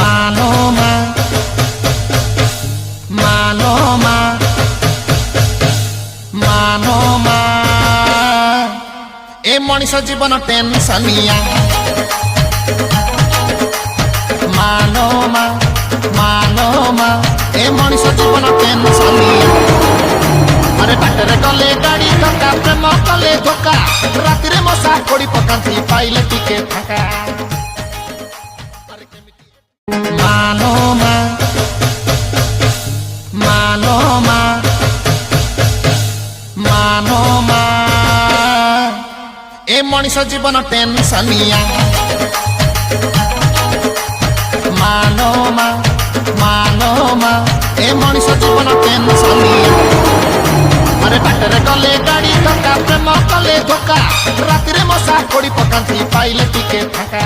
मानो मा मानो मा मानो मा ए मनीष जीवन टेंशनिया मानो मा ए मनीष जीवन टेंशनिया अरे बाटरे गले गाड़ी धक्का प्रेम कले धोखा राति रे मशा कोड़ी पकांती पाइले टिके फाका मानो मा मानो मा मानो मा ए मनीष जीवन टेंशनिया मानो मा ए मनीष जीवन टेंशनिया अरे बाटरे गले गाड़ी धक्का प्रेम कले धोखा राति रे मशा कोड़ी पकांती पाइले टिके फाका।